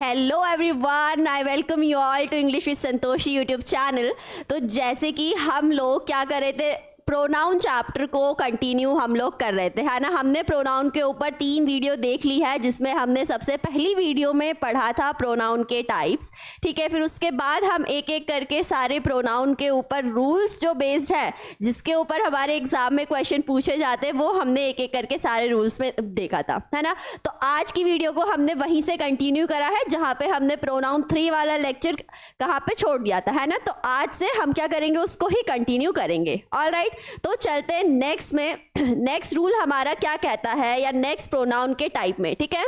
Hello everyone, I welcome you all to English with Santoshi YouTube channel. तो जैसे कि हम लोग क्या कर रहे थे, प्रोनाउन चैप्टर को कंटिन्यू हम लोग कर रहे थे, है ना। हमने प्रोनाउन के ऊपर 3 वीडियो देख ली है, जिसमें हमने सबसे पहली वीडियो में पढ़ा था प्रोनाउन के टाइप्स, ठीक है। फिर उसके बाद हम एक एक करके सारे प्रोनाउन के ऊपर रूल्स जो बेस्ड है, जिसके ऊपर हमारे एग्जाम में क्वेश्चन पूछे जाते हैं, वो हमने एक एक करके सारे रूल्स में देखा था, है ना। तो आज की वीडियो को हमने वहीं से कंटिन्यू करा है जहाँ पे हमने प्रोनाउन 3 वाला लेक्चर कहाँ पे छोड़ दिया था, है ना। तो आज से हम क्या करेंगे, उसको ही कंटिन्यू करेंगे। ऑलराइट, तो चलते हैं नेक्स्ट में। नेक्स्ट रूल हमारा क्या कहता है, या नेक्स्ट प्रोनाउन के टाइप में, ठीक है।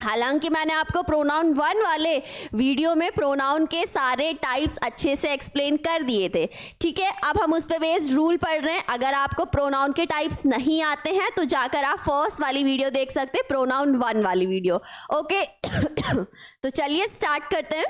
हालांकि मैंने आपको प्रोनाउन 1 वाले वीडियो में प्रोनाउन के सारे टाइप्स अच्छे से एक्सप्लेन कर दिए थे, ठीक है। अब हम उस पे बेस्ड रूल पढ़ रहे हैं। अगर आपको प्रोनाउन के टाइप्स नहीं आते हैं तो जाकर आप फर्स्ट वाली वीडियो देख सकते हैं, प्रोनाउन 1 वाली वीडियो, ओके। तो चलिए स्टार्ट करते हैं।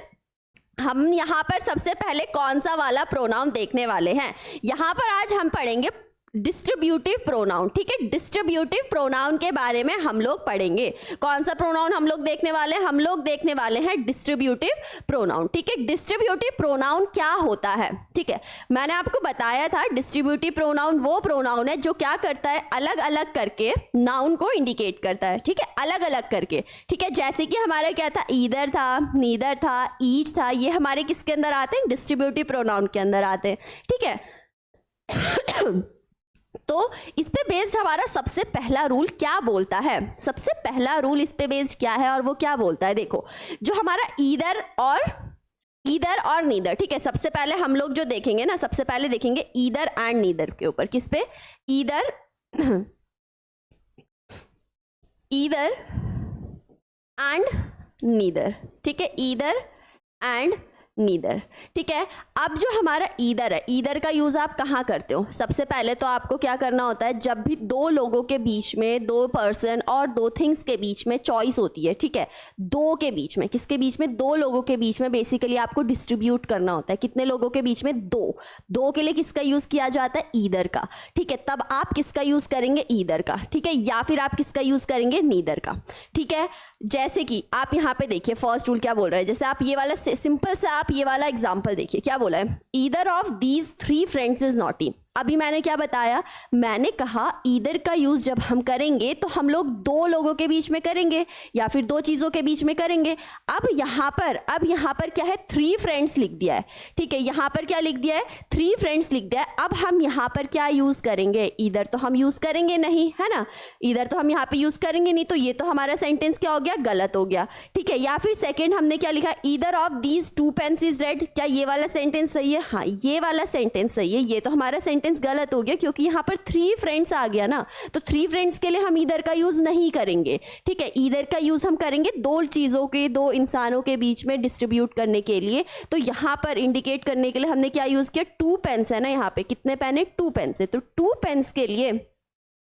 हम यहाँ पर सबसे पहले कौन सा वाला प्रोनाउन देखने वाले हैं। यहाँ पर आज हम पढ़ेंगे डिस्ट्रीब्यूटिव प्रोनाउन, ठीक है। डिस्ट्रीब्यूटिव प्रोनाउन के बारे में हम लोग पढ़ेंगे। कौन सा प्रोनाउन हम लोग देखने वाले हैं? हम लोग देखने वाले हैं डिस्ट्रीब्यूटिव प्रोनाउन, ठीक है। डिस्ट्रीब्यूटिव प्रोनाउन क्या होता है, ठीक है। मैंने आपको बताया था डिस्ट्रीब्यूटिव प्रोनाउन वो प्रोनाउन है जो क्या करता है, अलग अलग करके नाउन को इंडिकेट करता है, ठीक है, अलग अलग करके, ठीक है। जैसे कि हमारा क्या था, ईदर था, नीदर था, ईच था, ये हमारे किसके अंदर आते हैं, डिस्ट्रीब्यूटिव प्रोनाउन के अंदर आते हैं, ठीक है। तो इस पे बेस्ड हमारा सबसे पहला रूल क्या बोलता है, सबसे पहला रूल इस पे बेस्ड क्या है और वो क्या बोलता है, देखो। जो हमारा ईदर और नीदर, ठीक है। सबसे पहले हम लोग जो देखेंगे ना, सबसे पहले देखेंगे ईदर एंड नीदर के ऊपर। किस पे? ईदर एंड नीदर, ठीक है। ईदर एंड नीदर, ठीक है। अब जो हमारा ईदर है, ईदर का यूज आप कहाँ करते हो? सबसे पहले तो आपको क्या करना होता है, जब भी दो लोगों के बीच में, दो पर्सन और दो थिंग्स के बीच में चॉइस होती है, ठीक है। दो के बीच में, किसके बीच में? दो लोगों के बीच में बेसिकली आपको डिस्ट्रीब्यूट करना होता है। कितने लोगों के बीच में? दो के लिए किसका यूज किया जाता है? ईदर का, ठीक है। तब आप किसका यूज करेंगे? ईदर का, ठीक है। या फिर आप किसका यूज करेंगे? नीदर का, ठीक है। जैसे कि आप यहाँ पे देखिए फर्स्ट रूल क्या बोल रहा है। जैसे आप ये वाला सिंपल सा आप ये वाला एग्जांपल देखिए, क्या बोला है, either of these 3 friends is naughty. अभी मैंने क्या बताया, मैंने कहा ईदर का यूज जब हम करेंगे तो हम लोग दो लोगों के बीच में करेंगे या फिर दो चीजों के बीच में करेंगे। अब यहाँ पर क्या है, 3 फ्रेंड्स लिख दिया है, ठीक है। यहाँ पर क्या लिख दिया है? 3 फ्रेंड्स लिख दिया है। अब हम यहाँ पर क्या यूज करेंगे? ईदर तो हम यूज करेंगे नहीं, है ना। ईदर तो हम यहाँ पे यूज करेंगे नहीं, तो ये तो हमारा सेंटेंस क्या हो गया, गलत हो गया, ठीक है। या फिर सेकेंड हमने क्या लिखा, either of these 2 pens is red. क्या ये वाला सेंटेंस सही है? हाँ, ये वाला सेंटेंस सही है। ये तो हमारा सेंटेंस गलत हो गया क्योंकि यहाँ पर 3 फ्रेंड्स आ गया ना, तो 3 फ्रेंड्स के लिए हम ईदर का यूज नहीं करेंगे, ठीक है। ईदर का यूज हम करेंगे दो चीजों के, दो इंसानों के बीच में डिस्ट्रीब्यूट करने के लिए। तो यहाँ पर इंडिकेट करने के लिए हमने क्या यूज किया, 2 पेन्स है ना। यहाँ पे कितने पेन है? 2 पेन्स है। तो 2 पेन्स के लिए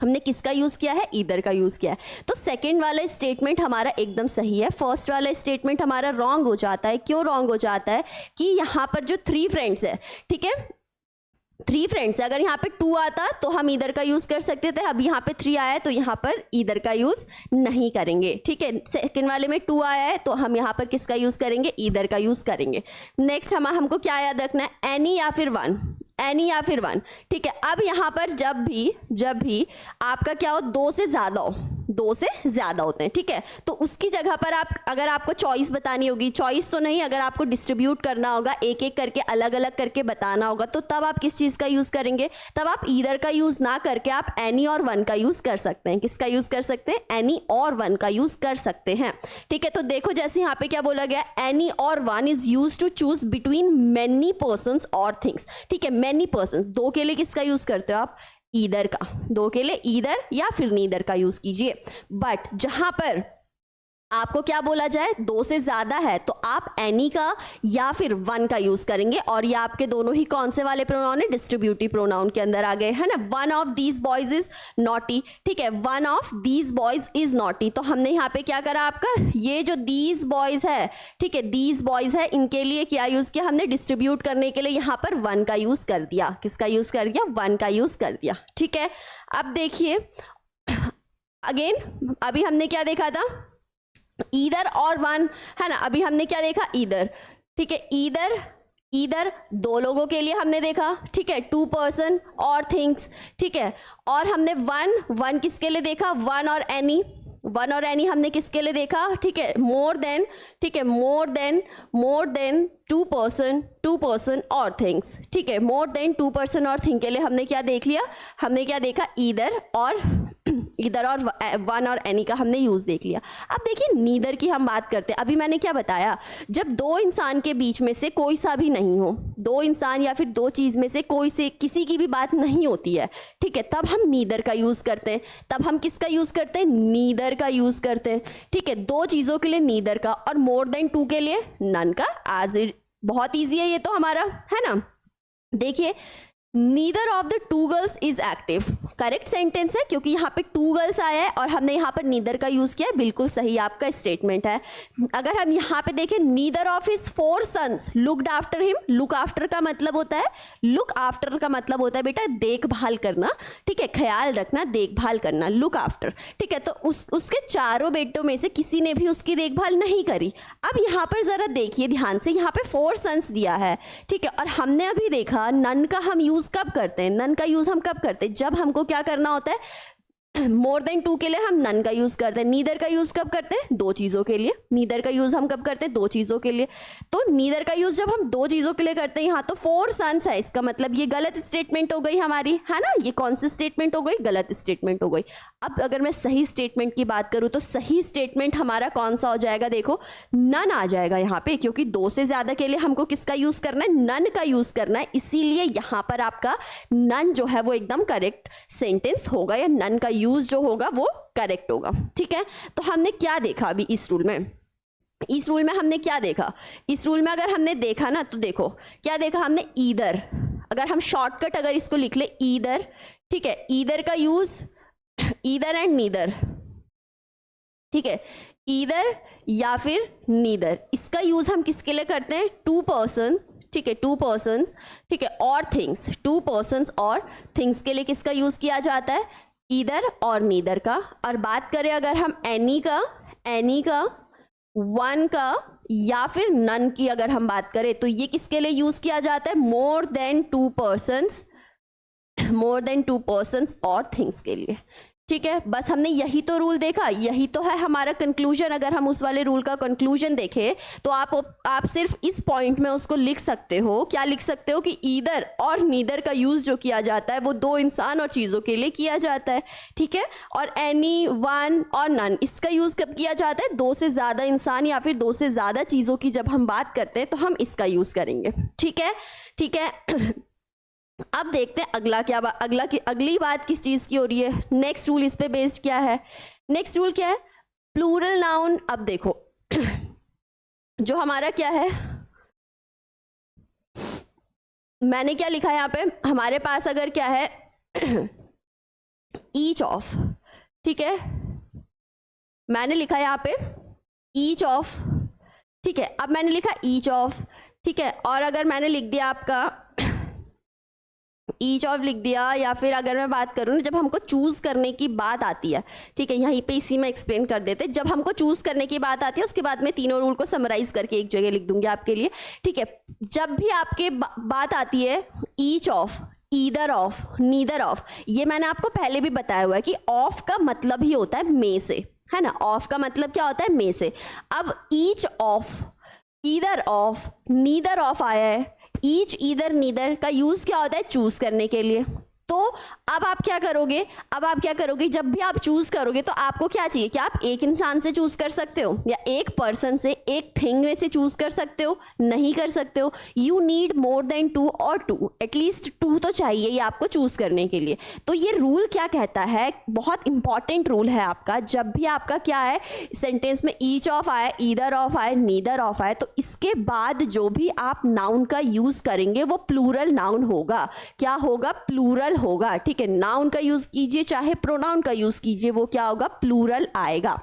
हमने किसका यूज किया है? ईदर का यूज किया है। तो सेकंड वाला स्टेटमेंट हमारा एकदम सही है। फर्स्ट वाला स्टेटमेंट हमारा रॉन्ग हो जाता है। क्यों रॉन्ग हो जाता है? कि यहाँ पर जो 3 फ्रेंड्स है, ठीक है, 3 फ्रेंड्स, अगर यहाँ पे 2 आता तो हम ईदर का यूज कर सकते थे। अब यहाँ पे 3 आया है तो यहाँ पर ईदर का यूज नहीं करेंगे, ठीक है। सेकंड वाले में 2 आया है तो हम यहाँ पर किसका यूज करेंगे? ईदर का यूज करेंगे। नेक्स्ट हमको क्या याद रखना है? एनी या फिर वन, एनी या फिर वन, ठीक है। अब यहाँ पर जब भी आपका क्या हो, 2 से ज्यादा होते हैं, ठीक है। तो उसकी जगह पर आप, अगर आपको चॉइस बतानी होगी, चॉइस तो नहीं, अगर आपको डिस्ट्रीब्यूट करना होगा, एक एक करके अलग अलग करके बताना होगा, तो तब आप किस चीज का यूज करेंगे? तब आप ईदर का यूज ना करके आप एनी और वन का यूज कर सकते हैं। किसका यूज कर सकते हैं? एनी और वन का यूज कर सकते हैं, ठीक है। तो देखो जैसे यहाँ पे क्या बोला गया, एनी और one is use to choose between many person or things, ठीक है। मेनी पर्सन, 2 के लिए किसका यूज करते हो आप? ईदर का। 2 के लिए ईदर या फिर नीदर का यूज कीजिए। बट जहां पर आपको क्या बोला जाए, 2 से ज्यादा है, तो आप एनी का या फिर वन का यूज करेंगे। और ये आपके दोनों ही कौन से वाले प्रोनाउन है? डिस्ट्रीब्यूटिव प्रोनाउन के अंदर आ गए, है ना। One of these boys is naughty, ठीक है। One of these boys is naughty. तो हमने यहाँ पे क्या करा, आपका ये जो दीज बॉयज है, ठीक है, दीज बॉयज है, इनके लिए क्या यूज किया हमने? डिस्ट्रीब्यूट करने के लिए यहाँ पर वन का यूज कर दिया। किसका यूज कर दिया? वन का यूज कर दिया, ठीक है। अब देखिए अगेन, अभी हमने क्या देखा था, ईदर और वन, है ना। अभी हमने क्या देखा, ईदर, ठीक है। ईदर, ईदर दो लोगों के लिए हमने देखा, ठीक है, टू पर्सन और थिंग्स, ठीक है। और हमने वन, वन किसके लिए देखा, वन और एनी, वन और एनी हमने किसके लिए देखा, ठीक है, मोर देन, ठीक है, मोर than to person or things, ठीक है। मोर देन टू पर्सन और थिंग के लिए हमने क्या देख लिया, हमने क्या देखा, ईदर और वन और एनी का हमने यूज देख लिया। अब देखिए नीदर की हम बात करते हैं। अभी मैंने क्या बताया, जब दो इंसान के बीच में से कोई सा भी नहीं हो, दो इंसान या फिर दो चीज में से कोई से किसी की भी बात नहीं होती है, ठीक है, तब हम नीदर का यूज करते हैं। तब हम किसका यूज करते हैं, नीदर का यूज करते हैं, ठीक है। दो चीजों के लिए नीदर का, और मोर देन टू के लिए नन का। आज बहुत ईजी है ये तो हमारा, है ना। देखिए neither of the to girls is active, correct sentence है, क्योंकि यहाँ पे टू गर्ल्स आया है और हमने यहाँ पर नीदर का यूज किया है, बिल्कुल सही आपका स्टेटमेंट है। अगर हम यहाँ पे देखें, neither of his 4 sons looked after him, look after का मतलब होता है, लुक आफ्टर का मतलब होता है बेटा देखभाल करना, ठीक है, ख्याल रखना, देखभाल करना, लुक आफ्टर, ठीक है। तो उसके चारों बेटों में से किसी ने भी उसकी देखभाल नहीं करी। अब यहाँ पर जरा देखिए ध्यान से, यहाँ पे 4 सन्स दिया है, ठीक है, और हमने अभी देखा नन का हम यूज कब करते हैं, नन का यूज हम कब करते हैं, जब हमको क्या करना होता है, मोर देन टू के लिए हम नन का यूज करते हैं। नीदर का यूज कब करते हैं, दो चीजों के लिए। नीदर का यूज हम कब करते हैं, दो चीजों के लिए। तो नीदर का यूज जब हम दो चीजों के लिए करते हैं, यहाँ तो 4 सन्स है, इसका मतलब ये गलत स्टेटमेंट हो गई हमारी, है ना। ये कौन सी स्टेटमेंट हो गई, गलत स्टेटमेंट हो गई। अब अगर मैं सही स्टेटमेंट की बात करूं तो सही स्टेटमेंट हमारा कौन सा हो जाएगा, देखो नन आ जाएगा यहाँ पे, क्योंकि दो से ज्यादा के लिए हमको किसका यूज करना है, नन का यूज करना है। इसीलिए यहाँ पर आपका नन जो है वो एकदम करेक्ट सेंटेंस होगा, या नन का यूज जो होगा वो करेक्ट होगा, ठीक है। तो हमने क्या देखा अभी इस रूल में, इस रूल में हमने क्या देखा, इस रूल में अगर हमने देखा ना, तो देखो क्या देखा हमने, ईदर, अगर हम शॉर्टकट अगर इसको लिख ले ईदर, ठीक है, ईदर का यूज ईदर एंड नीदर, ठीक है, ईदर या फिर नीदर, इसका यूज हम किसके लिए करते हैं, टू पर्सन, ठीक है, टू पर्सन्स, ठीक है, और थिंग्स, टू पर्सन्स और थिंग्स के लिए किसका यूज किया जाता है, ईदर और नीदर का। और बात करें अगर हम एनी का, वन का या फिर नन की अगर हम बात करें, तो ये किसके लिए यूज किया जाता है, मोर देन टू पर्सन्स और थिंग्स के लिए, ठीक है। बस हमने यही तो रूल देखा, यही तो है हमारा कंक्लूजन। अगर हम उस वाले रूल का कंक्लूजन देखें तो आप सिर्फ इस पॉइंट में उसको लिख सकते हो, क्या लिख सकते हो कि ईदर और नीदर का यूज जो किया जाता है वो दो इंसान और चीजों के लिए किया जाता है, ठीक है। और एनी, वन और नन, इसका यूज कब किया जाता है, दो से ज्यादा इंसान या फिर दो से ज्यादा चीजों की जब हम बात करते हैं तो हम इसका यूज करेंगे, ठीक है, ठीक है। अब देखते हैं अगला क्या अगली बात किस चीज की हो रही है, नेक्स्ट रूल इस पे बेस्ड क्या है, नेक्स्ट रूल क्या है, प्लूरल नाउन। अब देखो जो हमारा क्या है, मैंने क्या लिखा है यहाँ पे, हमारे पास अगर क्या है ईच ऑफ, ठीक है, मैंने लिखा है यहाँ पे ईच ऑफ, ठीक है। अब मैंने लिखा ईच ऑफ, ठीक है, और अगर मैंने लिख दिया आपका ईच ऑफ लिख दिया, या फिर अगर मैं बात करूँ जब हमको चूज करने की बात आती है, ठीक है, यहीं पे इसी में एक्सप्लेन कर देते, जब हमको चूज करने की बात आती है उसके बाद में तीनों रूल को समराइज करके एक जगह लिख दूंगी आपके लिए, ठीक है। जब भी आपके बात आती है each of, either of, neither of, ये मैंने आपको पहले भी बताया हुआ है कि ऑफ का मतलब ही होता है में से, है ना। ऑफ का मतलब क्या होता है, में से। अब each of, either of, neither of आया है, ईच, ईदर, नीदर का यूज क्या होता है, चूज करने के लिए। तो अब आप क्या करोगे, जब भी आप चूज करोगे तो आपको क्या चाहिए, क्या आप एक इंसान से चूज कर सकते हो या एक पर्सन से, एक थिंग में से चूज कर सकते हो, नहीं कर सकते हो। You need more than two और टू, एटलीस्ट टू तो चाहिए ये आपको चूज करने के लिए। तो ये रूल क्या कहता है, बहुत इंपॉर्टेंट रूल है आपका, जब भी आपका क्या है सेंटेंस में ईच ऑफ आए, ईदर ऑफ आए, नीदर ऑफ आए, तो इसके बाद जो भी आप नाउन का यूज करेंगे वो प्लूरल नाउन होगा। क्या होगा, प्लूरल होगा, ठीक है, नाउन का यूज कीजिए चाहे प्रोनाउन का यूज कीजिए, वो क्या होगा, प्लूरल आएगा।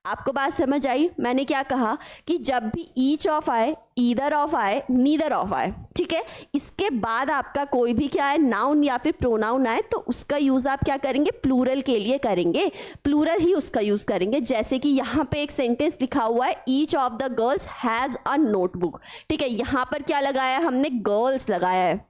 आपको बात समझ आई? मैंने क्या कहा कि जब भी ईच ऑफ आए, ईदर ऑफ आए, नीदर ऑफ आए, ठीक है, इसके बाद आपका कोई भी क्या है, नाउन या फिर प्रोनाउन आए, तो उसका यूज आप क्या करेंगे, प्लूरल के लिए करेंगे, प्लूरल ही उसका यूज करेंगे। जैसे कि यहाँ पे एक सेंटेंस लिखा हुआ है, each of the girls has a notebook, ठीक है, यहाँ पर क्या लगाया है हमने, गर्ल्स लगाया है,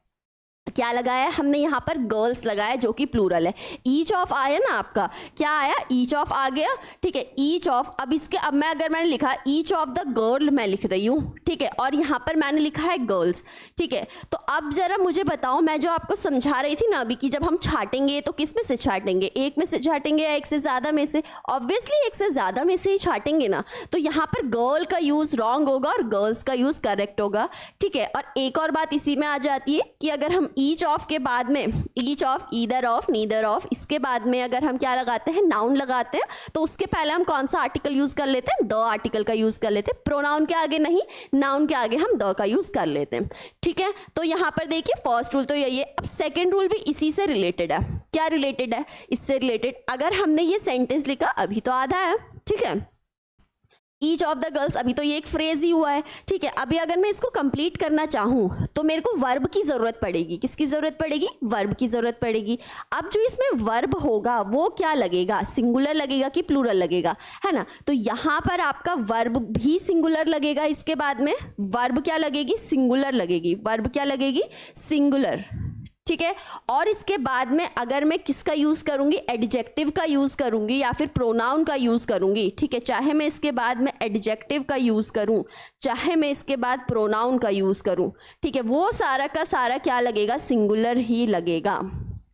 क्या लगाया है हमने यहाँ पर, गर्ल्स लगाया, जो कि प्लूरल है। ईच ऑफ आया ना आपका, क्या आया, ईच ऑफ आ गया, ठीक है, ईच ऑफ। अब इसके, अब मैं अगर मैंने लिखा ईच ऑफ द गर्ल, मैं लिख रही हूँ, ठीक है, और यहाँ पर मैंने लिखा है गर्ल्स, ठीक है, तो अब जरा मुझे बताओ, मैं जो आपको समझा रही थी ना अभी कि जब हम छाटेंगे तो किस में से छाटेंगे, एक में से छाटेंगे या एक से ज़्यादा में से, ऑब्वियसली एक से ज़्यादा में से ही छाटेंगे ना, तो यहाँ पर गर्ल का यूज़ रॉन्ग होगा और गर्ल्स का यूज़ करेक्ट होगा, ठीक है। और एक और बात इसी में आ जाती है कि अगर हम ईच ऑफ के बाद में, each of, either of, neither of, इसके बाद में अगर हम क्या लगाते हैं, नाउन लगाते हैं, तो उसके पहले हम कौन सा आर्टिकल यूज कर लेते हैं, द आर्टिकल का यूज कर लेते हैं, प्रोनाउन के आगे नहीं, नाउन के आगे हम द का यूज कर लेते हैं, ठीक है। तो यहाँ पर देखिए फर्स्ट रूल तो यही है। अब सेकेंड रूल भी इसी से रिलेटेड है। क्या रिलेटेड है, इससे रिलेटेड, अगर हमने ये सेंटेंस लिखा, अभी तो आधा है, ठीक है, ईच ऑफ द गर्ल्स, अभी तो ये एक फ्रेज ही हुआ है, ठीक है। अभी अगर मैं इसको कंप्लीट करना चाहूँ तो मेरे को वर्ब की ज़रूरत पड़ेगी। किसकी ज़रूरत पड़ेगी, वर्ब की ज़रूरत पड़ेगी। अब जो इसमें वर्ब होगा वो क्या लगेगा, सिंगुलर लगेगा कि प्लूरल लगेगा, है ना। तो यहाँ पर आपका वर्ब भी सिंगुलर लगेगा, इसके बाद में वर्ब क्या लगेगी, सिंगुलर लगेगी, वर्ब क्या लगेगी, सिंगुलर, ठीक है। और इसके बाद में अगर मैं किसका यूज करूंगी, एडजेक्टिव का यूज करूंगी या फिर प्रोनाउन का यूज करूंगी, ठीक है, चाहे मैं इसके बाद में एडजेक्टिव का यूज करूं, चाहे मैं इसके बाद प्रोनाउन का यूज करूं, ठीक है, वो सारा का सारा क्या लगेगा, सिंगुलर ही लगेगा,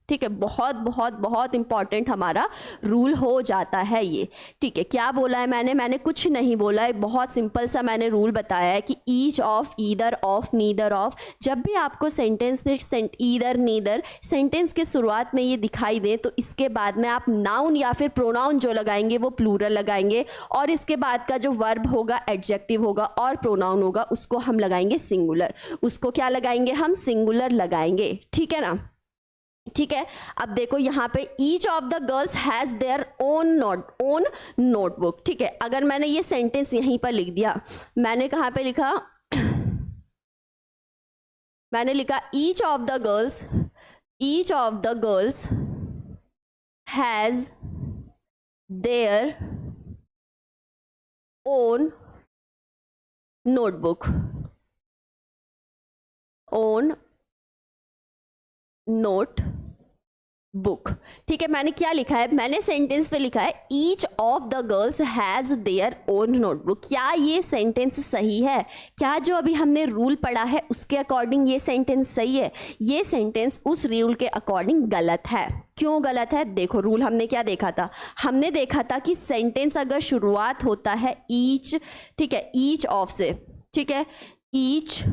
ठीक है। बहुत बहुत बहुत इंपॉर्टेंट हमारा रूल हो जाता है ये, ठीक है। क्या बोला है मैंने कुछ नहीं बोला है, बहुत सिंपल सा मैंने रूल बताया है कि each of, either of, neither of, जब भी आपको सेंटेंस में ईदर नीदर सेंटेंस के शुरुआत में ये दिखाई दे, तो इसके बाद में आप नाउन या फिर प्रोनाउन जो लगाएंगे वो प्लूरल लगाएंगे, और इसके बाद का जो वर्ब होगा, एडजेक्टिव होगा और प्रोनाउन होगा, उसको हम लगाएंगे सिंगुलर, उसको क्या लगाएंगे हम, सिंगुलर लगाएंगे, ठीक है ना, ठीक है। अब देखो यहाँ पे each of the girls has their own notebook, ठीक है। अगर मैंने ये सेंटेंस यहीं पर लिख दिया, मैंने कहाँ पे लिखा, मैंने लिखा each of the girls has their own notebook, own note book, ठीक है। मैंने क्या लिखा है, मैंने सेंटेंस पे लिखा है each of the girls has their own notebook. क्या ये सेंटेंस सही है, क्या जो अभी हमने रूल पढ़ा है उसके अकॉर्डिंग ये सेंटेंस सही है, ये सेंटेंस उस रूल के अकॉर्डिंग गलत है। क्यों गलत है, देखो रूल हमने क्या देखा था, हमने देखा था कि सेंटेंस अगर शुरुआत होता है ईच, ठीक है, ईच ऑफ से, ठीक है, ईच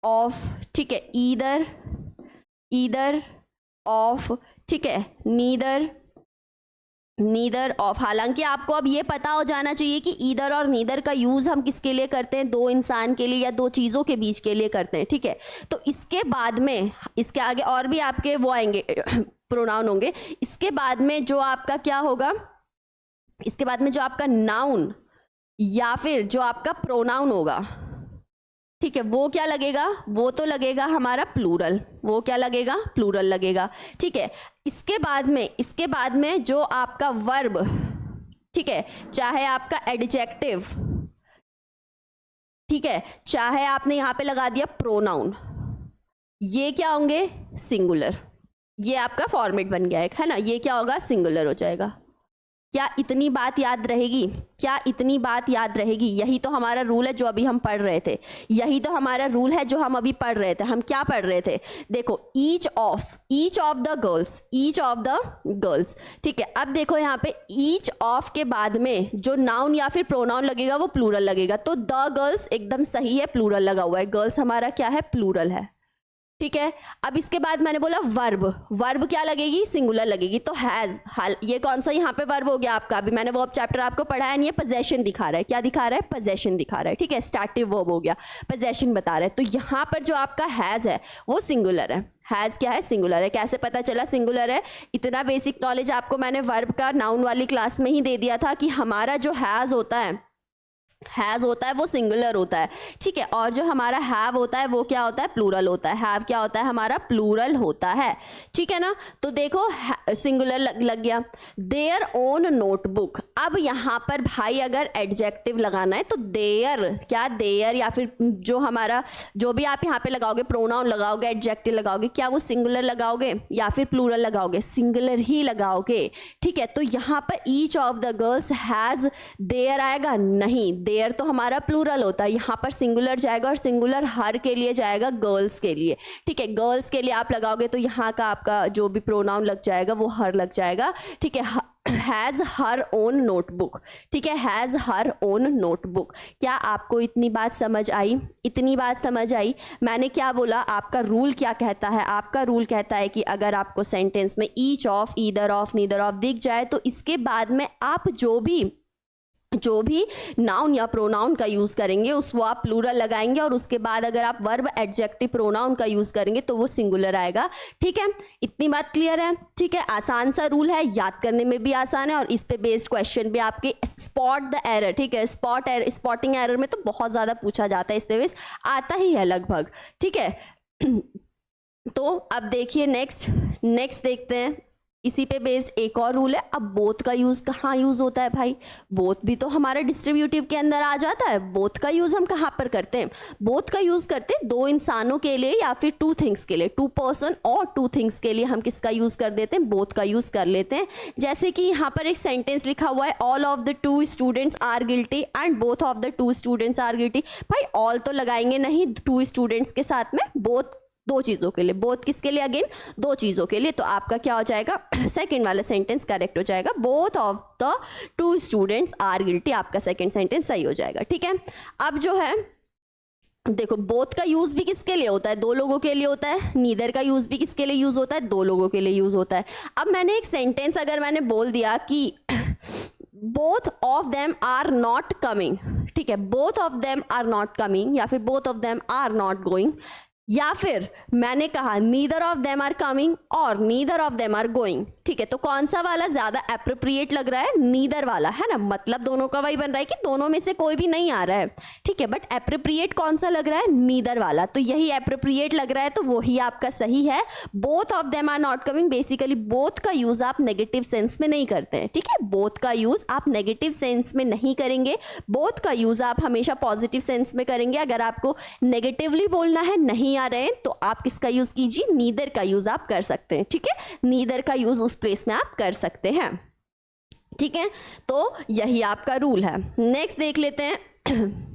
ऑफ, ठीक है, ईदर ऑफ, ठीक है, नीदर ऑफ। हालांकि आपको अब ये पता हो जाना चाहिए कि ईदर और नीदर का यूज हम किसके लिए करते हैं, दो इंसान के लिए या दो चीज़ों के बीच के लिए करते हैं, ठीक है। तो इसके बाद में, इसके आगे और भी आपके वो आएंगे प्रोनाउन होंगे, इसके बाद में जो आपका क्या होगा, इसके बाद में जो आपका नाउन या फिर जो आपका प्रोनाउन होगा, ठीक है, वो क्या लगेगा, वो तो लगेगा हमारा प्लूरल, वो क्या लगेगा, प्लूरल लगेगा, ठीक है। इसके बाद में जो आपका वर्ब, ठीक है, चाहे आपका एडजेक्टिव, ठीक है, चाहे आपने यहां पे लगा दिया प्रोनाउन, ये क्या होंगे, सिंगुलर। ये आपका फॉर्मेट बन गया है ना, ये क्या होगा, सिंगुलर हो जाएगा। क्या इतनी बात याद रहेगी, क्या इतनी बात याद रहेगी, यही तो हमारा रूल है जो अभी हम पढ़ रहे थे, यही तो हमारा रूल है जो हम अभी पढ़ रहे थे। हम क्या पढ़ रहे थे, देखो ईच ऑफ द गर्ल्स, ठीक है। अब देखो यहाँ पे ईच ऑफ के बाद में जो नाउन या फिर प्रोनाउन लगेगा वो प्लूरल लगेगा, तो द गर्ल्स एकदम सही है, प्लूरल लगा हुआ है, गर्ल्स हमारा क्या है, प्लूरल है, ठीक है। अब इसके बाद मैंने बोला वर्ब, वर्ब क्या लगेगी, सिंगुलर लगेगी, तो हैज, ये कौन सा यहाँ पे वर्ब हो गया आपका, अभी मैंने वर्ब चैप्टर आपको पढ़ाया नहीं है, पोजेशन दिखा रहा है, क्या दिखा रहा है, पोजेशन दिखा रहा है, ठीक है, स्टार्टिव वर्ब हो गया, पोजेशन बता रहा है। तो यहाँ पर जो आपका हैज है वो सिंगुलर है, हैज क्या है, सिंगुलर है। कैसे पता चला सिंगुलर है, इतना बेसिक नॉलेज आपको मैंने वर्ब का नाउन वाली क्लास में ही दे दिया था कि हमारा जो हैज होता है, हैज होता है वो सिंगुलर होता है, ठीक है, और जो हमारा हैव होता है वो क्या होता है, प्लूरल होता है। हैव क्या होता है, हमारा प्लूरल होता है, ठीक है ना। तो देखो सिंगुलर लग गया। देयर ओन नोटबुक, अब यहाँ पर भाई अगर एडजेक्टिव लगाना है तो देयर, क्या देयर या फिर जो हमारा जो भी आप यहाँ पे लगाओगे, प्रोनाउन लगाओगे, एडजेक्टिव लगाओगे, क्या वो सिंगुलर लगाओगे या फिर प्लूरल लगाओगे, सिंगुलर ही लगाओगे, ठीक है। तो यहाँ पर each of the girls has their आएगा, नहीं, देयर तो हमारा प्लूरल होता है, यहाँ पर सिंगुलर जाएगा, और सिंगुलर हर के लिए जाएगा, गर्ल्स के लिए, ठीक है। गर्ल्स के लिए आप लगाओगे तो यहाँ का आपका जो भी प्रोनाउन लग जाएगा वो हर लग जाएगा, ठीक है। हैज़ हर ओन नोटबुक, ठीक है, हैज़ हर ओन नोटबुक। क्या आपको इतनी बात समझ आई, इतनी बात समझ आई। मैंने क्या बोला, आपका रूल क्या कहता है, आपका रूल कहता है कि अगर आपको सेंटेंस में each of, either of, neither of दिख जाए तो इसके बाद में आप जो भी नाउन या प्रोनाउन का यूज करेंगे उसको आप प्लूरल लगाएंगे, और उसके बाद अगर आप वर्ब, एडजेक्टिव, प्रोनाउन का यूज करेंगे तो वो सिंगुलर आएगा, ठीक है। इतनी बात क्लियर है, ठीक है। आसान सा रूल है, याद करने में भी आसान है, और इस पे बेस्ड क्वेश्चन भी आपके स्पॉट द एरर, ठीक है, स्पॉटिंग एरर में तो बहुत ज्यादा पूछा जाता है, इस पे बेस्ड आता ही है लगभग, ठीक है। तो अब देखिए नेक्स्ट देखते हैं, इसी पे बेस्ड एक और रूल है। अब बोथ का यूज कहाँ यूज होता है भाई, बोथ भी तो हमारे डिस्ट्रीब्यूटिव के अंदर आ जाता है। बोथ का यूज हम कहाँ पर करते हैं, बोथ का यूज करते हैं दो इंसानों के लिए या फिर टू थिंग्स के लिए, टू पर्सन और टू थिंग्स के लिए हम किसका यूज कर देते हैं, बोथ का यूज कर लेते हैं। जैसे कि यहाँ पर एक सेंटेंस लिखा हुआ है, all of the two students are guilty and both of the two students are guilty. भाई ऑल तो लगाएंगे नहीं टू स्टूडेंट्स के साथ में, बोथ दो चीजों के लिए, बोथ किसके लिए, अगेन दो चीजों के लिए। तो आपका क्या हो जाएगा, सेकंड वाला सेंटेंस करेक्ट हो जाएगा, both of the two students are guilty, आपका सेकंड सेंटेंस सही हो जाएगा, ठीक है। अब जो है देखो, बोथ का यूज भी किसके लिए होता है, दो लोगों के लिए होता है। नीदर का यूज भी किसके लिए यूज होता है, दो लोगों के लिए यूज होता है। अब मैंने एक सेंटेंस अगर मैंने बोल दिया कि both of them are not coming, ठीक है, both of them are not coming, या फिर both of them are not going, या फिर मैंने कहा neither of them are coming और neither of them are going, ठीक है। तो कौन सा वाला ज्यादा एप्रोप्रिएट लग रहा है, नीदर वाला, है ना, मतलब दोनों का वही बन रहा है कि दोनों में से कोई भी नहीं आ रहा है, ठीक है। बट एप्रोप्रिएट कौन सा लग रहा है, नीदर वाला, तो यही एप्रोप्रिएट लग रहा है, तो वही आपका सही है। Both of them are not coming, basically both का यूज आप नेगेटिव सेंस में नहीं करते हैं, ठीक है, बोथ का यूज आप नेगेटिव सेंस में नहीं करेंगे, बोथ का यूज आप हमेशा पॉजिटिव सेंस में करेंगे। अगर आपको नेगेटिवली बोलना है, नहीं आ रहे हैं, तो आप किसका यूज कीजिए, नीदर का यूज आप कर सकते हैं, ठीक है, नीदर का यूज उस प्लेस में आप कर सकते हैं, ठीक है। तो यही आपका रूल है। नेक्स्ट देख लेते हैं।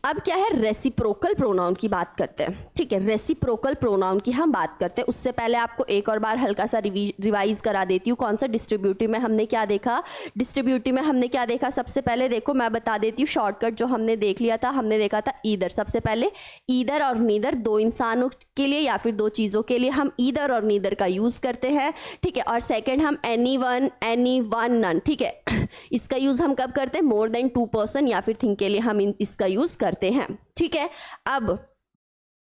अब क्या है, रेसिप्रोकल प्रोनाउन की बात करते हैं, ठीक है, रेसिप्रोकल प्रोनाउन की हम बात करते हैं। उससे पहले आपको एक और बार हल्का सा रिवाइज करा देती हूँ। कौन सा, डिस्ट्रीब्यूटिव में हमने क्या देखा, डिस्ट्रीब्यूटिव में हमने क्या देखा, सबसे पहले देखो मैं बता देती हूँ शॉर्टकट जो हमने देख लिया था। हमने देखा था ईदर, सबसे पहले ईदर और नीदर, दो इंसानों के लिए या फिर दो चीज़ों के लिए हम ईदर और नीदर का यूज़ करते हैं, ठीक है। और सेकेंड हम एनी वन, नन, ठीक है, इसका यूज़ हम कब करते हैं, मोर देन टू पर्सन या फिर थिंग के लिए हम इसका यूज़ करते हैं, ठीक है। अब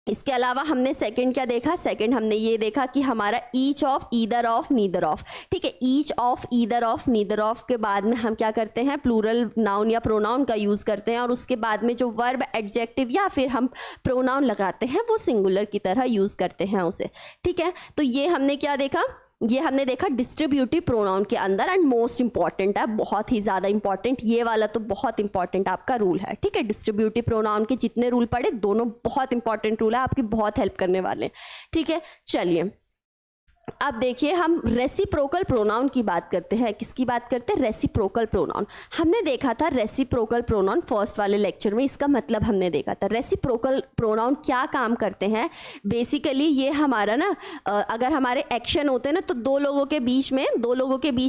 इसके अलावा हमने सेकंड क्या देखा, सेकंड हमने ये देखा कि हमारा each of, either of, neither of, ठीक है, each of, either of, neither of के बाद में हम क्या करते हैं, प्लूरल नाउन या प्रोनाउन का यूज करते हैं, और उसके बाद में जो वर्ब, एडजेक्टिव या फिर हम प्रोनाउन लगाते हैं वो सिंगुलर की तरह यूज करते हैं उसे, ठीक है। तो ये हमने क्या देखा, ये हमने देखा डिस्ट्रीब्यूटिव प्रोनाउन के अंदर, एंड मोस्ट इंपॉर्टेंट है, बहुत ही ज़्यादा इंपॉर्टेंट, ये वाला तो बहुत इंपॉर्टेंट आपका रूल है, ठीक है। डिस्ट्रीब्यूटिव प्रोनाउन के जितने रूल पढ़े, दोनों बहुत इंपॉर्टेंट रूल है, आपकी बहुत हेल्प करने वाले हैं, ठीक है। चलिए अब देखिए हम रेसिप्रोकल प्रोनाउन की बात करते हैं। किसकी बात करते हैं? Reciprocal pronoun. हमने देखा था रेसिप्रोकल प्रोनाउन फर्स्ट वाले लेक्चर में, इसका मतलब हमने देखा था। रेसिप्रोकल प्रोनाउन क्या काम करते हैं? बेसिकली ये हमारा ना अगर हमारे एक्शन होते हैं ना, तो दो लोगों के बीच में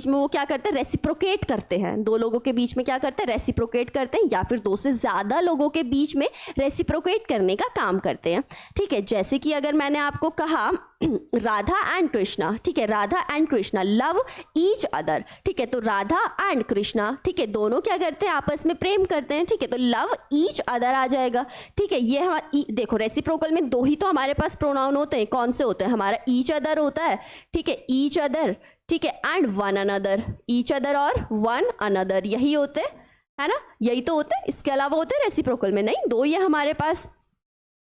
वो क्या करते हैं? रेसिप्रोकेट करते हैं। दो लोगों के बीच में क्या करते हैं? रेसिप्रोकेट करते हैं, या फिर दो से ज़्यादा लोगों के बीच में रेसिप्रोकेट करने का काम करते हैं। ठीक है, जैसे कि अगर मैंने आपको कहा राधा एंड कृष्णा, ठीक है, Radha and Krishna love each other, ठीक है, तो राधा एंड कृष्णा, ठीक है, दोनों क्या करते हैं? आपस में प्रेम करते हैं, ठीक है, तो लव ईच अदर आ जाएगा। ठीक है, ये हमारा देखो रेसिप्रोकल में दो ही तो हमारे पास प्रोनाउन होते हैं। कौन से होते हैं? हमारा ईच अदर होता है, ठीक है, ईच अदर, ठीक है, and one another. Each other और वन अनदर यही होते हैं, है ना, यही तो होते हैं। इसके अलावा होते हैं रेसिप्रोकल में? नहीं, दो ही है हमारे पास।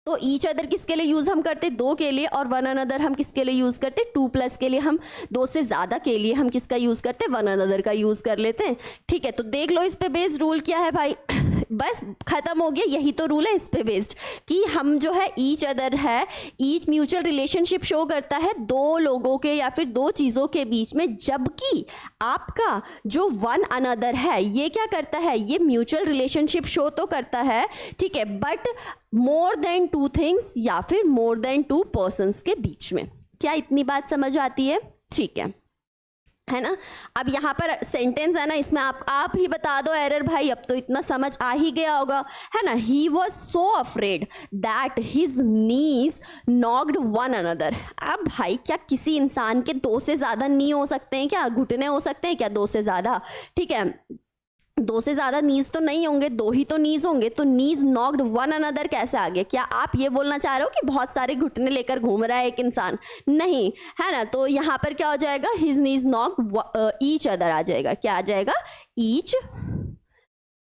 तो ईच अदर किसके लिए यूज हम करते? दो के लिए। और वन अनदर हम किसके लिए यूज करते? टू प्लस के लिए। हम दो से ज्यादा के लिए हम किसका यूज करते? वन अनदर का यूज कर लेते हैं। ठीक है, तो देख लो इस पे बेस्ड रूल क्या है भाई। बस खत्म हो गया, यही तो रूल है इस पे बेस्ड कि हम जो है ईच अदर है, ईच म्यूचुअल रिलेशनशिप शो करता है दो लोगों के या फिर दो चीजों के बीच में, जबकि आपका जो वन अनदर है ये क्या करता है? ये म्यूचुअल रिलेशनशिप शो तो करता है, ठीक है, but more than two things या फिर मोर देन टू पर्सन्स के बीच में। क्या इतनी बात समझ आती है? ठीक है ना। अब यहाँ पर सेंटेंस है ना, इसमें आप ही बता दो एरर भाई। अब तो इतना समझ आ ही गया होगा, है ना। He was so afraid that his knees knocked one another. अब भाई क्या किसी इंसान के दो से ज़्यादा नी हो सकते हैं क्या? घुटने हो सकते हैं क्या दो से ज़्यादा? ठीक है, दो से ज्यादा नीज तो नहीं होंगे, दो ही तो नीज होंगे। तो नीज नॉक्ड वन अनदर कैसे आ गया? क्या आप ये बोलना चाह रहे हो कि बहुत सारे घुटने लेकर घूम रहा है एक इंसान? नहीं, है ना। तो यहाँ पर क्या हो जाएगा? His knees knocked each other आ जाएगा। क्या आ जाएगा?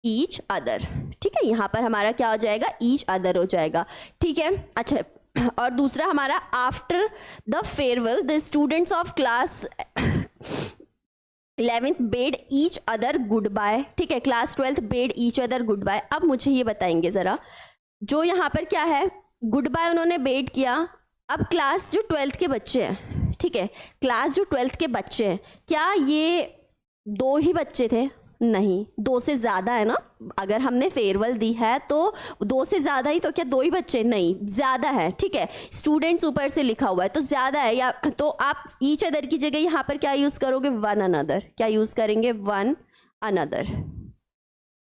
Each other. ठीक है, यहाँ पर हमारा क्या हो जाएगा? ईच अदर हो जाएगा। ठीक है, अच्छा। और दूसरा हमारा after the farewell the students of class 11th bade each other goodbye. ठीक है, class 12th bade each other goodbye. अब मुझे ये बताएंगे ज़रा, जो यहाँ पर क्या है? गुड बाय उन्होंने बेड किया। अब क्लास जो 12th के बच्चे हैं, ठीक है, क्लास जो 12th के बच्चे हैं, क्या ये दो ही बच्चे थे? नहीं, दो से ज़्यादा है ना। अगर हमने फेयरवेल दी है तो दो से ज़्यादा ही, तो क्या दो ही बच्चे? नहीं, ज़्यादा है। ठीक है, स्टूडेंट्स ऊपर से लिखा हुआ है तो ज़्यादा है। या तो आप ईच अदर की जगह यहाँ पर क्या यूज़ करोगे? One another. क्या यूज़ करेंगे? One another.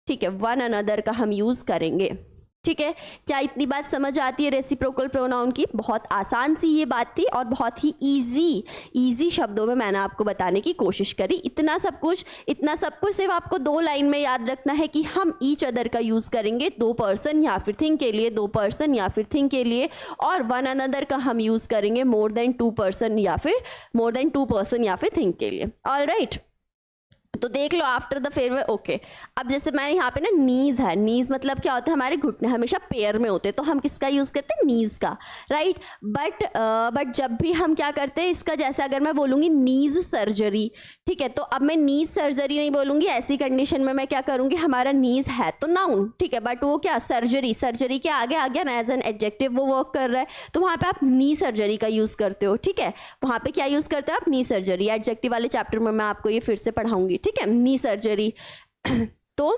ठीक है, वन अनदर का हम यूज़ करेंगे। ठीक है, क्या इतनी बात समझ आती है रेसिप्रोकल प्रोनाउन की? बहुत आसान सी ये बात थी और बहुत ही इजी शब्दों में मैंने आपको बताने की कोशिश करी। इतना सब कुछ सिर्फ आपको दो लाइन में याद रखना है कि हम ईच अदर का यूज़ करेंगे दो पर्सन या फिर थिंग के लिए, दो पर्सन या फिर थिंग के लिए, और वन अनदर का हम यूज़ करेंगे मोर देन टू पर्सन या फिर थिंग के लिए। ऑलराइट, तो देख लो आफ्टर द फेयरवेल। ओके, अब जैसे मैं यहाँ पे ना नीज है, नीज मतलब क्या होता है? हमारे घुटने हमेशा पेयर में होते हैं, तो हम किसका यूज़ करते हैं? नीज का, राइट। बट जब भी हम क्या करते हैं इसका, जैसे अगर मैं बोलूँगी नीज सर्जरी, ठीक है, तो अब मैं नीज सर्जरी नहीं बोलूँगी। ऐसी कंडीशन में मैं क्या करूँगी? हमारा नीज है तो नाउन, ठीक है, बट वो क्या सर्जरी के आगे आ गया ना, एज एन एडजेक्टिव वो वर्क कर रहा है, तो वहाँ पे आप नी सर्जरी का यूज़ करते हो। ठीक है, वहाँ पे क्या यूज़ करते हो आप? नी सर्जरी। एडजेक्टिव वाले चैप्टर में मैं आपको ये फिर से पढ़ाऊंगी, ठीक है, नी सर्जरी। तो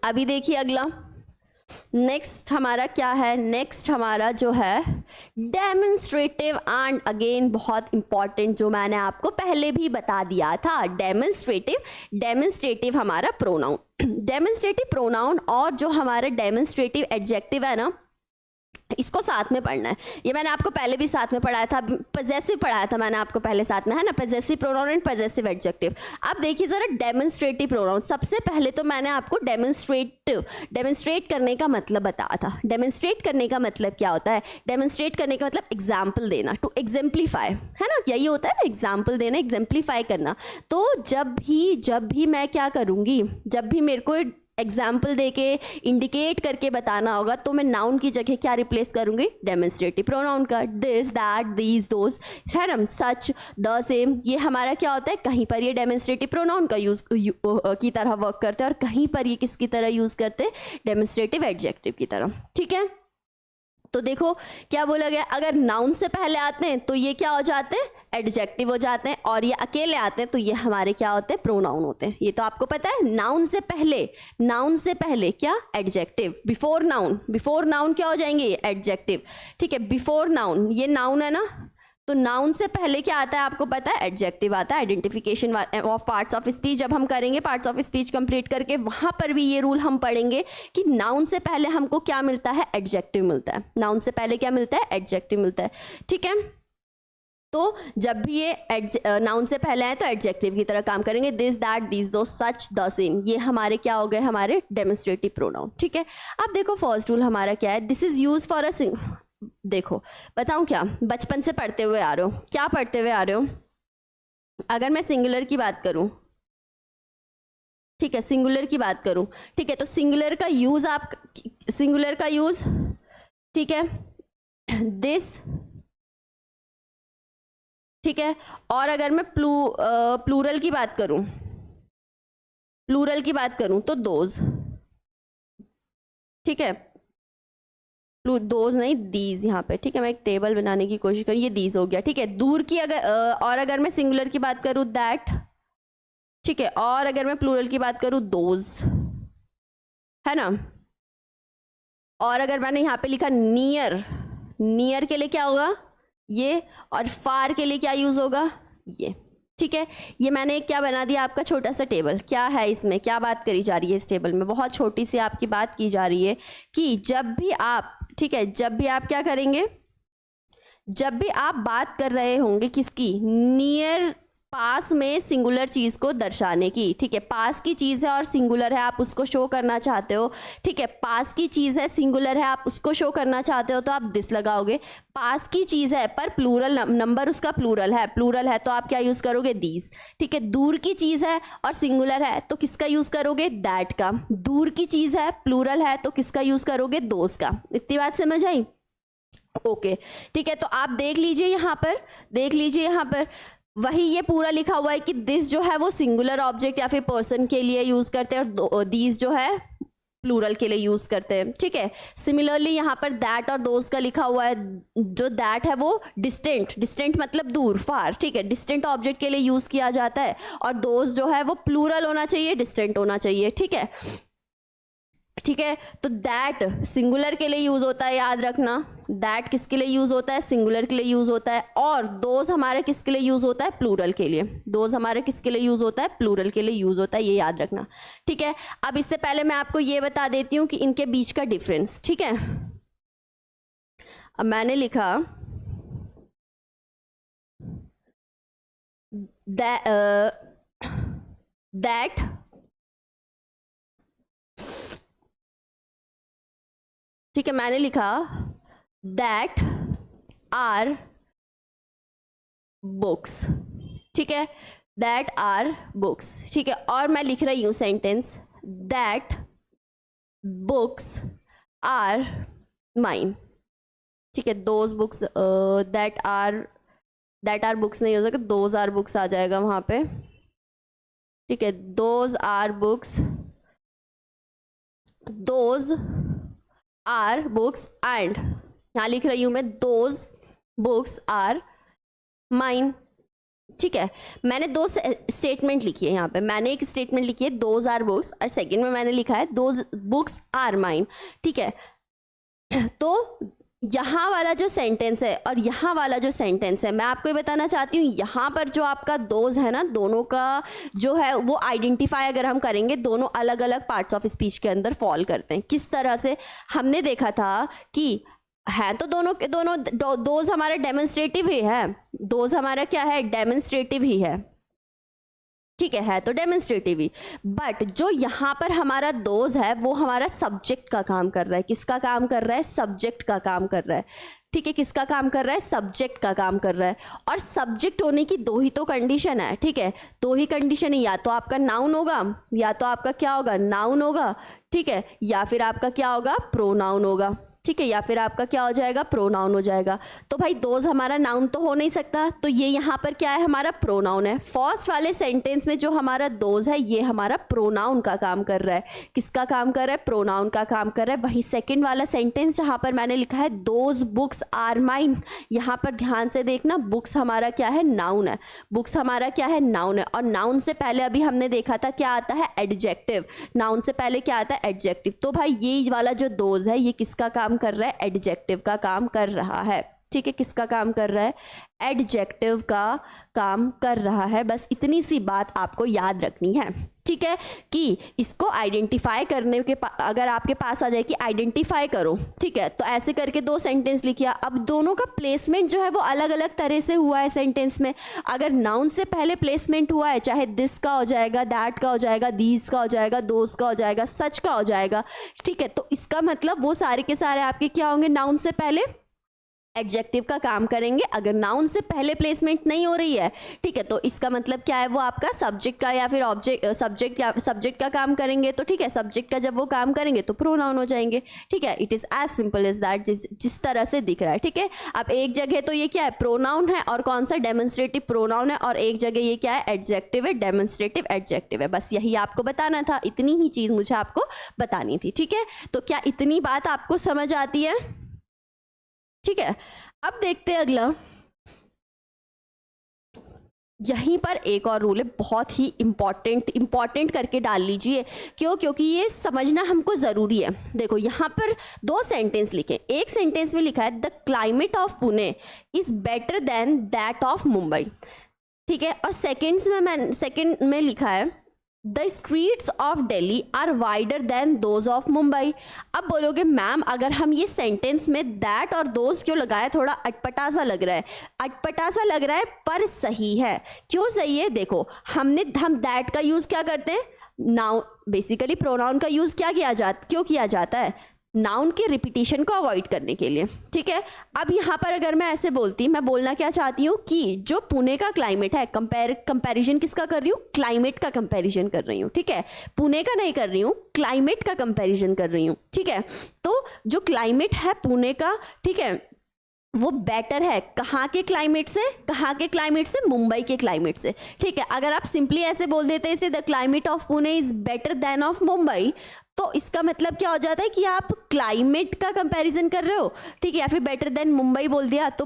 अभी देखिए अगला, नेक्स्ट हमारा क्या है? नेक्स्ट हमारा जो है डेमोन्स्ट्रेटिव, एंड अगेन बहुत इंपॉर्टेंट, जो मैंने आपको पहले भी बता दिया था। डेमोन्स्ट्रेटिव हमारा प्रोनाउन, डेमोन्स्ट्रेटिव प्रोनाउन और जो हमारा डेमोन्स्ट्रेटिव एडजेक्टिव है ना, इसको साथ में पढ़ना है। ये मैंने आपको पहले भी साथ में पढ़ाया था, पजेसिव पढ़ाया था मैंने आपको पहले साथ में, है ना, possessive pronoun and possessive adjective. अब देखिए जरा डेमोन्स्ट्रेटिव प्रोनाउन। सबसे पहले तो मैंने आपको डेमोन्स्ट्रेट करने का मतलब बताया था। डेमोन्स्ट्रेट करने का मतलब क्या होता है? डेमोन्स्ट्रेट करने का मतलब एग्जाम्पल देना, टू एग्जाम्प्लीफाई, है ना, यही होता है ना, एग्जाम्पल देना, एग्जाम्प्लीफाई करना। तो जब भी मैं क्या करूँगी, जब भी मेरे को एग्जाम्पल देके इंडिकेट करके बताना होगा, तो मैं नाउन की जगह क्या रिप्लेस करूंगी? डेमोन्स्ट्रेटिव प्रोनाउन का। दिस, दैट, दीज, दोज, है ना, सच, द, सेम, ये हमारा क्या होता है? कहीं पर ये डेमोन्स्ट्रेटिव प्रोनाउन का यूज की तरह वर्क करते हैं और कहीं पर ये किसकी तरह यूज करते हैं? डेमोन्स्ट्रेटिव एडजेक्टिव की तरह। ठीक है, तो देखो क्या बोला गया, अगर नाउन से पहले आते हैं तो ये क्या हो जाते हैं? एडजेक्टिव हो जाते हैं, और ये अकेले आते हैं तो ये हमारे क्या होते हैं, प्रोनाउन होते हैं। ये तो आपको पता है, नाउन से पहले क्या, एडजेक्टिव। बिफोर नाउन क्या हो जाएंगे, ये एडजेक्टिव। ठीक है, बिफोर नाउन, ये नाउन है ना, तो नाउन से पहले क्या आता है आपको पता है, एडजेक्टिव आता है। Identification of parts of speech जब हम करेंगे, पार्ट्स ऑफ स्पीच कंप्लीट करके, वहां पर भी ये रूल हम पढ़ेंगे कि नाउन से पहले हमको क्या मिलता है, एडजेक्टिव मिलता है। नाउन से पहले क्या मिलता है, एडजेक्टिव मिलता है। ठीक है, तो जब भी ये नाउन से पहले आए तो एडजेक्टिव की तरह काम करेंगे। दिस, दैट, दीज, दो, सच, द, सेम, ये हमारे क्या हो गए, हमारे डेमोन्स्ट्रेटिव प्रोनाउन। ठीक है, अब देखो फर्स्ट रूल हमारा क्या है, this is use for a देखो बताऊं क्या, बचपन से पढ़ते हुए आ रहे हो, क्या पढ़ते हुए आ रहे हो, अगर मैं सिंगुलर की बात करूं, ठीक है, सिंगुलर की बात करूं, ठीक है, तो सिंगुलर का यूज, ठीक है, दिस, ठीक है, और अगर मैं प्लूरल की बात करूं तो दोज। ठीक है, दोज नहीं, दीज यहाँ पे। ठीक है, मैं एक टेबल बनाने की कोशिश करूँ, ये दीज हो गया। ठीक है, दूर की और अगर मैं सिंगुलर की बात करूँ दैट, ठीक है, और अगर मैं प्लूरल की बात करूँ दोज, है ना, और अगर मैंने यहाँ पे लिखा नियर के लिए क्या होगा ये, और फार के लिए क्या यूज होगा ये। ठीक है, ये मैंने एक क्या बना दिया आपका छोटा सा टेबल। क्या है इसमें, क्या बात करी जा रही है इस टेबल में, बहुत छोटी सी आपकी बात की जा रही है कि जब भी आप, ठीक है, जब भी आप क्या करेंगे, जब भी आप बात कर रहे होंगे किसकी, नियर, पास में सिंगुलर चीज को दर्शाने की। ठीक है, पास की चीज है और सिंगुलर है, आप उसको शो करना चाहते हो। ठीक है, पास की चीज है, सिंगुलर है, आप उसको शो करना चाहते हो तो आप दिस लगाओगे। पास की चीज है पर प्लूरल नंबर उसका प्लूरल है तो आप क्या यूज करोगे, दीज। ठीक है, दूर की चीज है और सिंगुलर है तो किसका यूज करोगे, दैट का। दूर की चीज है, प्लूरल है तो किसका यूज करोगे, दोस का। इतनी बात समझ आई? ओके, ठीक है, तो आप देख लीजिए यहाँ पर वही ये पूरा लिखा हुआ है कि दिस जो है वो सिंगुलर ऑब्जेक्ट या फिर पर्सन के लिए यूज करते हैं और दीज जो है प्लूरल के लिए यूज करते हैं। ठीक है, सिमिलरली यहाँ पर दैट और दोज का लिखा हुआ है। जो दैट है वो डिस्टेंट मतलब दूर, फार। ठीक है, डिस्टेंट ऑब्जेक्ट के लिए यूज किया जाता है, और दोज जो है वो प्लूरल होना चाहिए, डिस्टेंट होना चाहिए। ठीक है, तो दैट सिंगुलर के लिए यूज होता है, याद रखना। दैट किसके लिए यूज होता है, सिंगुलर के लिए यूज होता है। और दोज हमारे किसके लिए यूज होता है, प्लूरल के लिए। दोज हमारे किसके लिए यूज होता है, प्लूरल के लिए यूज होता है, ये याद रखना। ठीक है, अब इससे पहले मैं आपको ये बता देती हूँ कि इनके बीच का डिफरेंस। ठीक है, अब मैंने लिखा दैट ठीक है, मैंने लिखा दैट आर बुक्स। ठीक है, दैट आर बुक्स। ठीक है, और मैं लिख रही हूँ sentence, that books are mine. ठीक है, those books, that are books नहीं हो सकता, दोज आर बुक्स आ जाएगा वहां पे। ठीक है, those are books, those are books, and यहाँ लिख रही हूं मैं दोज बुक्स आर माइन। ठीक है, मैंने दो स्टेटमेंट लिखी है यहाँ पे। मैंने एक स्टेटमेंट लिखी है दोज आर बुक्स, और सेकंड में मैंने लिखा है दोज बुक्स आर माइन। ठीक है, तो यहाँ वाला जो सेंटेंस है और यहाँ वाला जो सेंटेंस है, मैं आपको ये बताना चाहती हूँ, यहाँ पर जो आपका दोज है ना, दोनों का जो है वो आइडेंटिफाई अगर हम करेंगे, दोनों अलग अलग पार्ट्स ऑफ स्पीच के अंदर फॉल करते हैं। किस तरह से, हमने देखा था कि है तो दोनों दोज हमारा डेमोन्स्ट्रेटिव ही है। दोज हमारा क्या है, डेमोन्स्ट्रेटिव ही है। ठीक है तो डेमोन्स्ट्रेटिव ही, बट जो यहाँ पर हमारा दोज है वो हमारा सब्जेक्ट का काम कर रहा है। किसका काम कर रहा है, सब्जेक्ट का काम कर रहा है। ठीक है, किसका काम कर रहा है, सब्जेक्ट का काम कर रहा है। और सब्जेक्ट होने की दो ही तो कंडीशन है। ठीक है, दो ही कंडीशन है, या तो आपका नाउन होगा, या तो आपका क्या होगा, नाउन होगा। ठीक है, या फिर आपका क्या होगा, प्रोनाउन होगा। ठीक है, या फिर आपका क्या हो जाएगा, प्रोनाउन हो जाएगा। तो भाई दोज हमारा नाउन तो हो नहीं सकता, तो ये यहाँ पर क्या है, हमारा प्रोनाउन है। फर्स्ट वाले सेंटेंस में जो हमारा दोज है ये हमारा प्रोनाउन का काम कर रहा है। किसका काम कर रहा है, प्रोनाउन का काम कर रहा है। वही सेकंड वाला सेंटेंस जहाँ पर मैंने लिखा है दोज बुक्स आर माइन, यहाँ पर ध्यान से देखना, बुक्स हमारा क्या है, नाउन है। बुक्स हमारा क्या है, नाउन है। और नाउन से पहले अभी हमने देखा था क्या आता है, एडजेक्टिव। नाउन से पहले क्या आता है, एडजेक्टिव। तो भाई ये वाला जो दोज है ये किसका काम कर रहा है, एडजेक्टिव का काम कर रहा है। ठीक है, किसका काम कर रहा है, एडजेक्टिव का काम कर रहा है। बस इतनी सी बात आपको याद रखनी है। ठीक है, कि इसको आइडेंटिफाई करने के अगर आपके पास आ जाए कि आइडेंटिफाई करो, ठीक है, तो ऐसे करके दो सेंटेंस लिखिए। अब दोनों का प्लेसमेंट जो है वो अलग अलग तरह से हुआ है सेंटेंस में। अगर नाउन से पहले प्लेसमेंट हुआ है, चाहे दिस का हो जाएगा, दैट का हो जाएगा, दीज का हो जाएगा, दोज का हो जाएगा, सच का हो जाएगा। ठीक है, तो इसका मतलब वो सारे के सारे आपके क्या होंगे, नाउन से पहले एडजेक्टिव का काम करेंगे। अगर नाउन से पहले प्लेसमेंट नहीं हो रही है, ठीक है, तो इसका मतलब क्या है, वो आपका सब्जेक्ट का या फिर ऑब्जेक्ट सब्जेक्ट का काम करेंगे। तो ठीक है, सब्जेक्ट का जब वो काम करेंगे तो प्रोनाउन हो जाएंगे। ठीक है, it is as simple as that, जिस तरह से दिख रहा है। ठीक है, अब एक जगह तो ये क्या है, प्रोनाउन है और कौन सा, डेमोन्स्ट्रेटिव प्रोनाउन है, और एक जगह ये क्या है, एडजेक्टिव है, डेमोन्स्ट्रेटिव एडजेक्टिव है। बस यही आपको बताना था, इतनी ही चीज मुझे आपको बतानी थी। ठीक है, तो क्या इतनी बात आपको समझ आती है? ठीक है, अब देखते हैं अगला। यहीं पर एक और रूल है, बहुत ही इंपॉर्टेंट करके डाल लीजिए। क्यों? क्योंकि ये समझना हमको ज़रूरी है। देखो यहाँ पर दो सेंटेंस लिखे। एक सेंटेंस में लिखा है the climate of Pune is better than that of Mumbai. ठीक है, और सेकेंड में लिखा है the streets of Delhi are wider than those of Mumbai. अब बोलोगे मैम अगर हम ये सेंटेंस में दैट और दोज क्यों लगाए, थोड़ा अटपटा सा लग रहा है। अटपटा सा लग रहा है पर सही है। क्यों सही है? देखो हम दैट का यूज़ क्या करते हैं, नाउन, बेसिकली प्रोनाउन का यूज़ क्यों किया जाता है, नाउन के रिपीटिशन को अवॉइड करने के लिए। ठीक है, अब यहाँ पर अगर मैं ऐसे बोलती, मैं बोलना क्या चाहती हूँ कि जो पुणे का क्लाइमेट है, कंपैरिजन किसका कर रही हूँ, क्लाइमेट का कंपैरिजन कर रही हूँ। ठीक है, पुणे का नहीं कर रही हूँ, क्लाइमेट का कंपैरिजन कर रही हूँ। ठीक है, तो जो क्लाइमेट है पुणे का, ठीक है, वो बेटर है कहाँ के क्लाइमेट से, मुंबई के क्लाइमेट से। ठीक है, अगर आप सिंपली ऐसे बोल देते इसे the climate of Pune is better then of Mumbai, तो इसका मतलब क्या हो जाता है कि आप क्लाइमेट का कंपैरिजन कर रहे हो। ठीक है, या फिर बेटर देन मुंबई बोल दिया, तो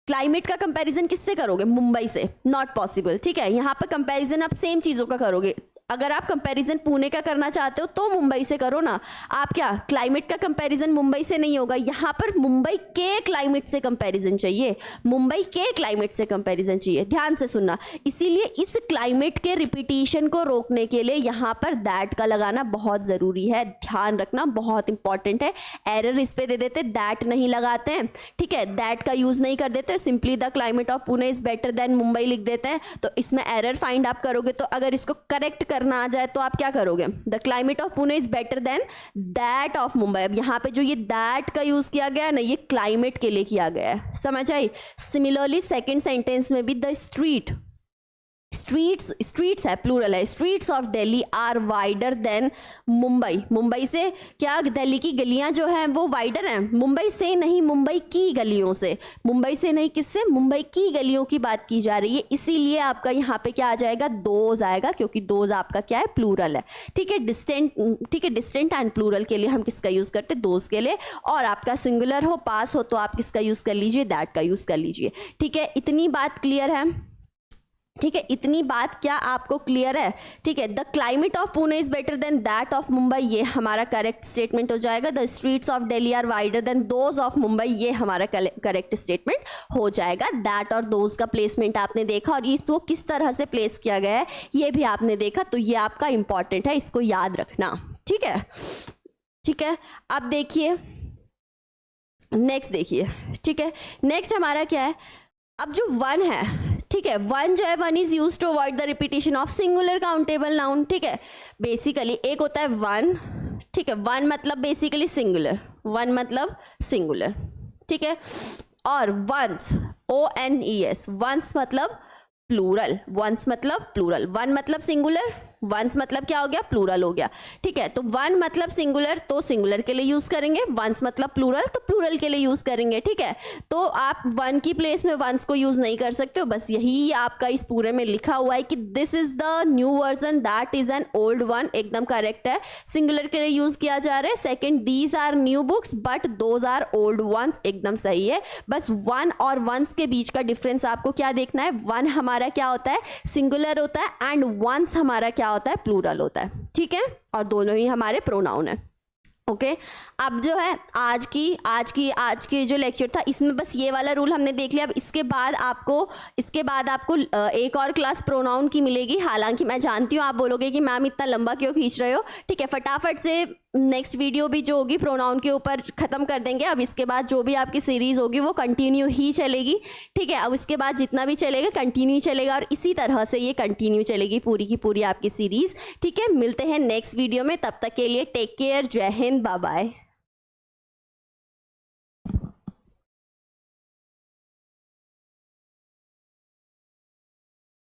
क्लाइमेट का कंपैरिजन किससे करोगे, मुंबई से, नॉट पॉसिबल। ठीक है, यहाँ पर कंपैरिजन आप सेम चीज़ों का करोगे। अगर आप कंपैरिजन पुणे का करना चाहते हो तो मुंबई से करो ना। आप क्या, क्लाइमेट का कंपैरिजन मुंबई से नहीं होगा, यहाँ पर मुंबई के क्लाइमेट से कंपैरिजन चाहिए, मुंबई के क्लाइमेट से कंपैरिजन चाहिए। ध्यान से सुनना, इसीलिए इस क्लाइमेट के रिपीटिशन को रोकने के लिए यहाँ पर दैट का लगाना बहुत ज़रूरी है। ध्यान रखना, बहुत इंपॉर्टेंट है। एरर इस पे दे देते, दैट नहीं लगाते हैं। ठीक है, दैट का यूज़ नहीं कर देते, simply the climate of Pune is better then Mumbai लिख देते हैं, तो इसमें एरर फाइंड आप करोगे। तो अगर इसको करेक्ट करना आ जाए तो आप क्या करोगे, the climate of Pune is better than that of Mumbai. अब यहाँ पे जो ये दैट का यूज किया गया ना, ये क्लाइमेट के लिए किया गया है, समझ आई। सिमिलरली सेकंड सेंटेंस में भी द स्ट्रीट्स है, प्लूरल है, streets of Delhi are wider than Mumbai. Mumbai से क्या, दिल्ली की गलियां जो हैं वो वाइडर हैं, मुंबई से नहीं, मुंबई की गलियों से। मुंबई से नहीं, किससे, मुंबई की गलियों की बात की जा रही है, इसीलिए आपका यहाँ पे क्या आ जाएगा, दोज आएगा, क्योंकि दोज आपका क्या है, प्लूरल है। ठीक है, डिस्टेंट एंड प्लूरल के लिए हम किसका यूज करते हैं, दोज के लिए। और आपका सिंगुलर हो, पास हो, तो आप किसका यूज कर लीजिए, दैट का यूज कर लीजिए। ठीक है, इतनी बात क्लियर है। ठीक है, इतनी बात क्या आपको क्लियर है? ठीक है, the climate of Pune is better than that of Mumbai, ये हमारा करेक्ट स्टेटमेंट हो जाएगा। The streets of Delhi are wider than those of Mumbai, ये हमारा करेक्ट स्टेटमेंट हो जाएगा। दैट और दोज का प्लेसमेंट आपने देखा, और इसको किस तरह से प्लेस किया गया है ये भी आपने देखा, तो ये आपका इंपॉर्टेंट है, इसको याद रखना। ठीक है, ठीक है, अब देखिए नेक्स्ट, देखिए। ठीक है, नेक्स्ट हमारा क्या है, अब जो वन है, ठीक है, वन जो है, one is use to avoid the repetition of singular countable noun. ठीक है, बेसिकली एक होता है वन, ठीक है, वन मतलब बेसिकली सिंगुलर, वन मतलब सिंगुलर। ठीक है, और वंस, ONES, वंस मतलब प्लूरल, वंस मतलब प्लूरल, वन मतलब सिंगुलर, वंस मतलब क्या हो गया, प्लूरल हो गया। ठीक है, तो वन मतलब सिंगुलर तो सिंगुलर के लिए यूज करेंगे, वंस मतलब प्लूरल तो प्लूरल के लिए यूज करेंगे। ठीक है, तो आप वन की प्लेस में वंस को यूज नहीं कर सकते हो, बस यही आपका इस पूरे में लिखा हुआ है कि this is the new version that is an old one, एकदम करेक्ट है, सिंगुलर के लिए यूज किया जा रहा है। Second, these are new books but those are old ones, एकदम सही है। बस वन और वंस के बीच का डिफरेंस आपको क्या देखना है, वन हमारा क्या होता है, सिंगुलर होता है, एंड वंस हमारा क्या होता है, प्लूरल होता है। ठीक है, और दोनों ही हमारे प्रोनाउन है। ओके अब जो है आज की जो लेक्चर था इसमें बस ये वाला रूल हमने देख लिया। अब इसके बाद आपको एक और क्लास प्रोनाउन की मिलेगी। हालांकि मैं जानती हूँ आप बोलोगे कि मैम इतना लंबा क्यों खींच रहे हो। ठीक है, फटाफट से नेक्स्ट वीडियो भी जो होगी प्रोनाउन के ऊपर ख़त्म कर देंगे। अब इसके बाद जो भी आपकी सीरीज़ होगी वो कंटिन्यू ही चलेगी। ठीक है, अब इसके बाद जितना भी चलेगा कंटिन्यू चलेगा और इसी तरह से ये कंटिन्यू चलेगी पूरी की पूरी आपकी सीरीज़। ठीक है, मिलते हैं नेक्स्ट वीडियो में, तब तक के लिए टेक केयर, जय हिंद, बाय बाय।